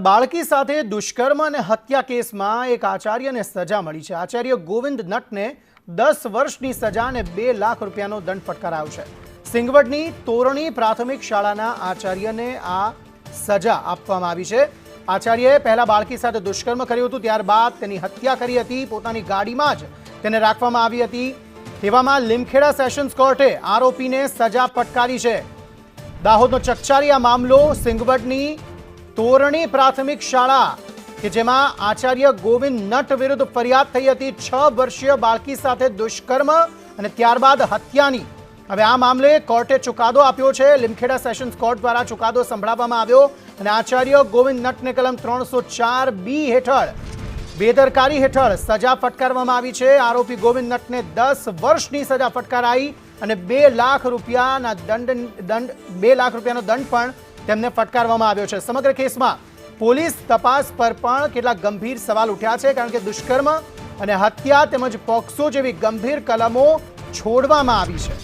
બાળકી સાથે દુષ્કર્મ અને હત્યા કેસમાં એક આચાર્યને સજા મળી છે। આચાર્ય ગોવિંદ નટને 10 વર્ષની સજા અને 2 લાખ રૂપિયાનો દંડ ફટકારાયો છે। સિંગવડની તોરણી પ્રાથમિક શાળાના આચાર્યને આ સજા આપવામાં આવી છે। આચાર્યએ પહેલા બાળકી સાથે દુષ્કર્મ કર્યું હતું, ત્યારબાદ તેની હત્યા કરી હતી। પોતાની ગાડીમાં જ તેને રાખવામાં આવી હતી। તેવામાં લીમખેડા સેશન્સ કોર્ટે આરોપીને સજા ફટકારી છે। દાહોદનો ચકચારી આ મામલો સિંગવડની તોરણી પ્રાથમિક શાળા કે જેમાં આચાર્ય ગોવિંદ નટ વિરુદ્ધ ફરિયાદ થઈ હતી 6 વર્ષીય બાળકી સાથે દુષ્કર્મ અને ત્યારબાદ હત્યાની। હવે આ મામલે કોર્ટે ચુકાદો આપ્યો છે। લીમખેડા સેશન્સ કોર્ટ દ્વારા ચુકાદો સંભળાવવામાં આવ્યો અને આચાર્ય ગોવિંદ નટને કલમ 304B હેઠળ બેદરકારી હેઠળ સજા ફટકારવામાં આવી છે। આરોપી ગોવિંદ નટને 10 વર્ષની સજા ફટકારાઈ અને 2 લાખ રૂપિયાનો દંડ પણ તેમને ફટકારવામાં આવ્યો છે। સમગ્ર કેસમાં પોલીસ તપાસ પર પણ કેટલાક ગંભીર સવાલ ઉઠ્યા છે, કારણ કે દુષ્કર્મ અને હત્યા તેમજ પોક્સો જેવી ગંભીર કલમો છોડવામાં આવી છે।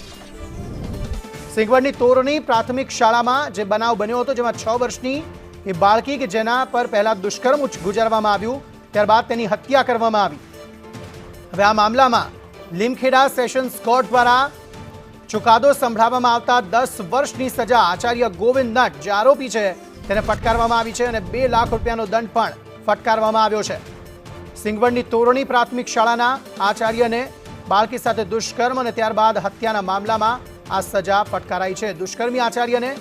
સિંગવડની તોરણી પ્રાથમિક શાળામાં જે બનાવ બન્યો હતો, જેમાં 6 વર્ષની એ બાળકી કે જેના પર પહેલા દુષ્કર્મ ગુજારવામાં આવ્યું, ત્યારબાદ તેની હત્યા કરવામાં આવી। હવે આ મામલામાં લીમખેડા સેશન્સ કોર્ટ દ્વારા ચુકાદો સંભળાવવામાં આવતા 10 વર્ષની સજા આચાર્ય ગોવિંદ નટ જે આરોપી છે તેને ફટકારવામાં આવી છે અને 2 લાખ રૂપિયાનો દંડ પણ ફટકારવામાં આવ્યો છે। સિંગવડની તોરણી પ્રાથમિક શાળાના આચાર્યને બાળકી સાથે દુષ્કર્મ અને ત્યારબાદ હત્યાના મામલામાં આ સજા ફટકારાઈ છે। દુષ્કર્મી આચાર્યને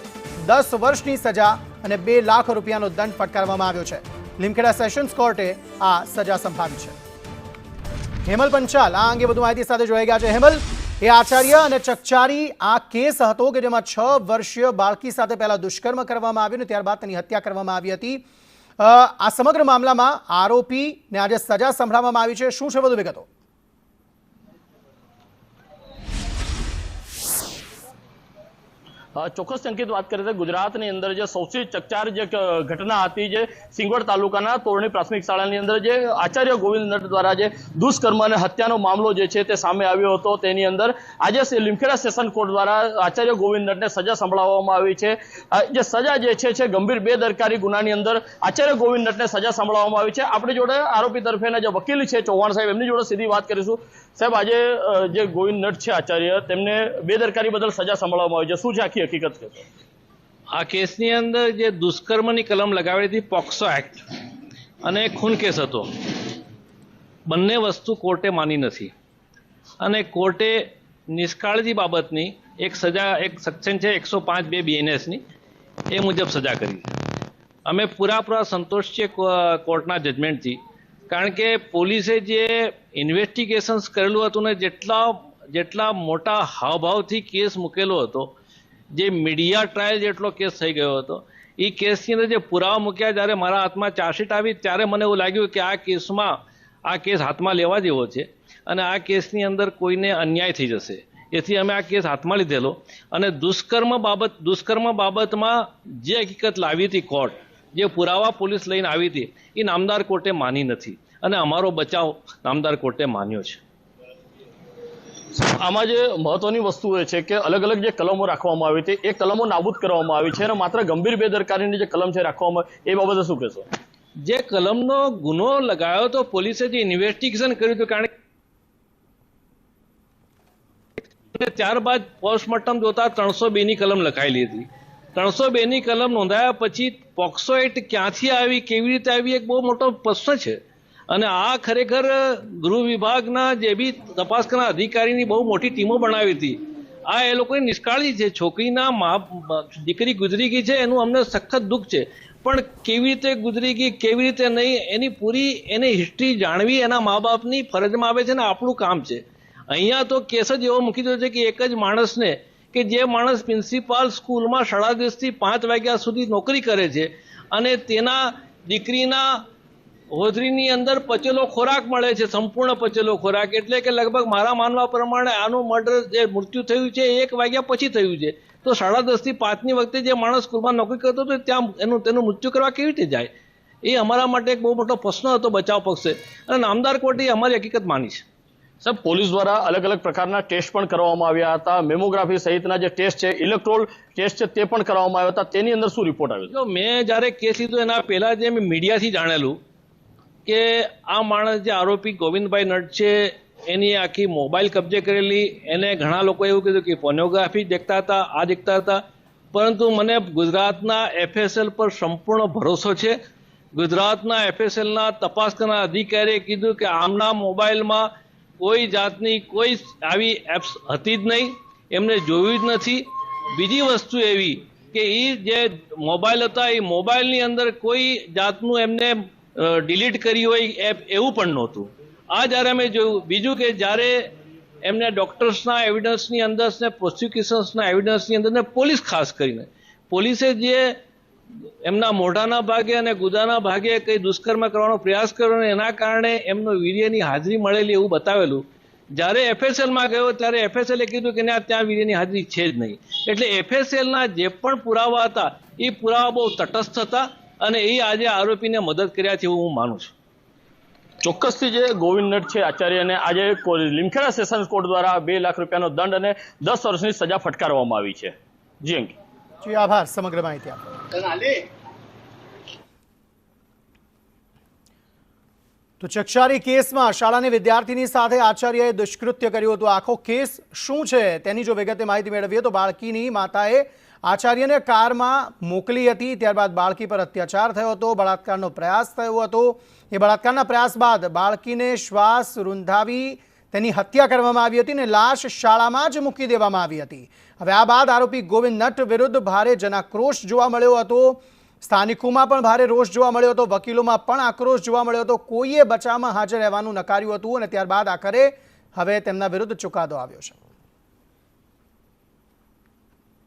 10 વર્ષની સજા અને 2 લાખ રૂપિયાનો દંડ ફટકારવામાં આવ્યો છે। લીમખેડા સેશન્સ કોર્ટે આ સજા સંભાળી છે। હેમલ પંચાલ આ અંગે વધુ માહિતી સાથે જોડાઈ ગયા છે। હેમલ, એ આચાર્ય અને ચકચારી આ કેસ હતો કે જેમાં 6 વર્ષીય બાળકી સાથે પહેલા દુષ્કર્મ કરવામાં આવ્યું અને ત્યારબાદ તેની હત્યા કરવામાં આવી હતી। આ સમગ્ર મામલામાં આરોપીને આજે સજા સંભળાવવામાં આવી છે। શું છે વધુ વિગતો? ચોક્કસ અંકિત વાત કરીએ તો ગુજરાતની અંદર જે સૌથી ચકચાર જે ઘટના હતી, જે સિંગવડ તાલુકાના તોરણી પ્રાથમિક શાળાની અંદર જે આચાર્ય ગોવિંદ નટ દ્વારા જે દુષ્કર્મ અને હત્યાનો મામલો જે છે તે સામે આવ્યો હતો, તેની અંદર આજે લીમખેડા સેશન કોર્ટ દ્વારા આચાર્ય ગોવિંદ નટને સજા સંભળાવવામાં આવી છે। જે સજા જે છે ગંભીર બેદરકારી ગુનાની અંદર આચાર્ય ગોવિંદ નટને સજા સંભળાવવામાં આવી છે। આપણી જોડે આરોપી તરફેના જે વકીલ છે ચૌહાણ સાહેબ, એમની જોડે સીધી વાત કરીશું। સાહેબ, આજે જે ગોવિંદ નટ છે આચાર્ય, તેમને બેદરકારી બદલ સજા સંભળાવવામાં આવી છે, શું છે આખી હકીકત છે? આ કેસની અંદર જે દુષ્કર્મની કલમ લગાવેલી હતી પોક્સો એક્ટ અને ખૂન કેસ હતો, બંને વસ્તુ કોર્ટે માની નથી અને કોર્ટે નિષ્કાળજી બાબતની એક સજા, એક સેક્શન છે 105(2) BNSની, એ મુજબ સજા કરી। અમે પૂરા સંતોષ છીએ કોર્ટના જજમેન્ટથી, કારણ કે પોલીસે જે ઇન્વેસ્ટિગેશન્સ કરેલું હતું ને જેટલા મોટા હાવભાવથી કેસ મૂકેલો હતો, જે મીડિયા ટ્રાયલ જેટલો કેસ થઈ ગયો હતો, એ કેસની અંદર જે પુરાવા મૂક્યા, જ્યારે મારા હાથમાં ચાર્જશીટ આવી ત્યારે મને એવું લાગ્યું કે આ કેસ હાથમાં લેવા જેવો છે અને આ કેસની અંદર કોઈને અન્યાય થઈ જશે, એથી અમે આ કેસ હાથમાં લીધેલો અને દુષ્કર્મ બાબતમાં જે હકીકત લાવી હતી કોર્ટ, જે પુરાવા પોલીસ લઈને આવી હતી, એ નામદાર કોર્ટે માની નથી અને અમારો બચાવ નામદાર કોર્ટે માન્યો છે। આમાં જે મહત્વની વસ્તુ એ છે કે અલગ અલગ જે કલમો રાખવામાં આવી હતી, એ કલમો નાબૂદ કરવામાં આવી છે અને માત્ર ગંભીર બેદરકારીની જે કલમ છે રાખવામાં, એ બાબતે શું કહેશો? જે કલમનો ગુનો લગાવ્યો તો પોલીસે જે ઇન્વેસ્ટિગેશન કર્યું હતું, કારણ કે ત્યારબાદ પોસ્ટમોર્ટમ જોતા 302ની કલમ લખાયેલી હતી। 302ની કલમ નોંધાયા પછી પોક્સો એક્ટ ક્યાંથી આવી, કેવી રીતે આવી, એક બહુ મોટો પ્રશ્ન છે અને આ ખરેખર ગૃહ વિભાગના જે બી તપાસ કરનાર અધિકારીની બહુ મોટી ટીમો બનાવી હતી, આ એ લોકોની નિષ્કાળજી છે। છોકરીના દીકરી ગુજરી ગઈ છે, એનું અમને સખત દુઃખ છે, પણ કેવી રીતે ગુજરી ગઈ, કેવી રીતે નહીં, એની પૂરી એની હિસ્ટ્રી જાણવી એના મા બાપની ફરજમાં આવે છે ને આપણું કામ છે। અહીંયા તો કેસ જ એવો મૂકી દીધો છે કે એક જ માણસને, કે જે માણસ પ્રિન્સિપાલ સ્કૂલમાં 10:30 થી 5 વાગ્યા સુધી નોકરી કરે છે અને તેના દીકરીના હોજરીની અંદર પચેલો ખોરાક મળે છે, સંપૂર્ણ પચેલો ખોરાક, એટલે કે લગભગ મારા માનવા પ્રમાણે આનું મર્ડર, જે મૃત્યુ થયું છે 1 વાગ્યા પછી થયું છે, તો 10:30 થી 5ની વખતે જે માણસ સ્કૂલમાં નોકરી કરતો હતો ત્યાં તેનું મૃત્યુ કરવા કેવી રીતે જાય? એ અમારા માટે એક બહુ મોટો પ્રશ્ન હતો બચાવ પક્ષે અને નામદાર કોર્ટે અમારી હકીકત માની છે। સાહેબ, પોલીસ દ્વારા અલગ અલગ પ્રકારના ટેસ્ટ પણ કરવામાં આવ્યા હતા, મેમોગ્રાફી સહિતના જે ટેસ્ટ છે, ઇલેક્ટ્રોલ ટેસ્ટ છે તે પણ કરવામાં આવ્યા હતા. તેની અંદર શું રિપોર્ટ આવ્યો? જો મેં જ્યારે કેસ લીધો એના પહેલા જે મેં મીડિયાથી જાણેલું કે આ માણસ જે આરોપી ગોવિંદભાઈ નટ છે એની આખી મોબાઈલ કબજે કરેલી, એને ઘણા લોકો એવું કીધું કે પોર્નોગ્રાફી દેખતા હતા, આ દેખતા હતા. પરંતુ મને ગુજરાતના FSL પર સંપૂર્ણ ભરોસો છે. ગુજરાતના FSLના તપાસ કરનાર અધિકારીએ કીધું કે આમના મોબાઈલમાં કોઈ જાતની કોઈ આવી એપ્સ હતી જ નહીં, એમને જોયું જ નથી. બીજી વસ્તુ એવી કે એ જે મોબાઈલ હતા એ મોબાઈલની અંદર કોઈ જાતનું એમને ડિલીટ કરી હોય એપ એવું પણ નહોતું. આ જ્યારે અમે જોયું. બીજું કે જ્યારે એમને ડોક્ટર્સના એવિડન્સની અંદર ને પ્રોસિક્યુશન્સના એવિડન્સની અંદર ને પોલીસ ખાસ કરીને પોલીસે જે એમના મોઢાના ભાગે અને ગુદાના ભાગે કંઈ દુષ્કર્મ કરવાનો પ્રયાસ કર્યો ને એના કારણે એમનો વીર્યની હાજરી મળેલી એવું બતાવેલું. જ્યારે FSLમાં ગયો ત્યારે FSLે કીધું કે ના, ત્યાં વીર્યની હાજરી છે જ નહીં. એટલે FSLના જે પણ પુરાવા હતા એ પુરાવા બહુ તટસ્થ હતા અને એ આજે આરોપીને મદદ કર્યા છે એવું હું માનું છું. ચોક્કસથી જે ગોવિંદ નટ છે આચાર્યને આજે લીમખેડા સેશન્સ કોર્ટ દ્વારા 2 લાખ રૂપિયાનો દંડ અને 10 વર્ષની સજા ફટકારવામાં આવી છે. જી અંકિત. જી આભાર સમગ્ર માહિતી આપવા. તો ચકચારી કેસમાં શાળાની વિદ્યાર્થીની સાથે આચાર્યએ દુષ્કૃત્ય કર્યું હતું. આખો કેસ શું છે તેની જો વિગતે માહિતી મેળવીએ તો બાળકીની માતાએ આચાર્યને કારમાં મોકલી હતી, ત્યારબાદ બાળકી પર અત્યાચાર થયો હતો, બળાત્કારનો પ્રયાસ થયો હતો. એ બળાત્કારના પ્રયાસ બાદ બાળકીને શ્વાસ રૂંધાવી તેની હત્યા કરવામાં આવી હતી અને લાશ શાળામાં જ મૂકી દેવામાં આવી હતી. હવે આ બાદ આરોપી ગોવિંદ નટ વિરુદ્ધ ભારે જનાક્રોશ જોવા મળ્યો હતો. સ્થાનિકોમાં પણ ભારે રોષ જોવા મળ્યો હતો, વકીલોમાં પણ આક્રોશ જોવા મળ્યો હતો. કોઈએ બચાવમાં હાજર રહેવાનું નકાર્યું હતું અને ત્યારબાદ આખરે હવે તેમના વિરુદ્ધ ચુકાદો આવ્યો છે.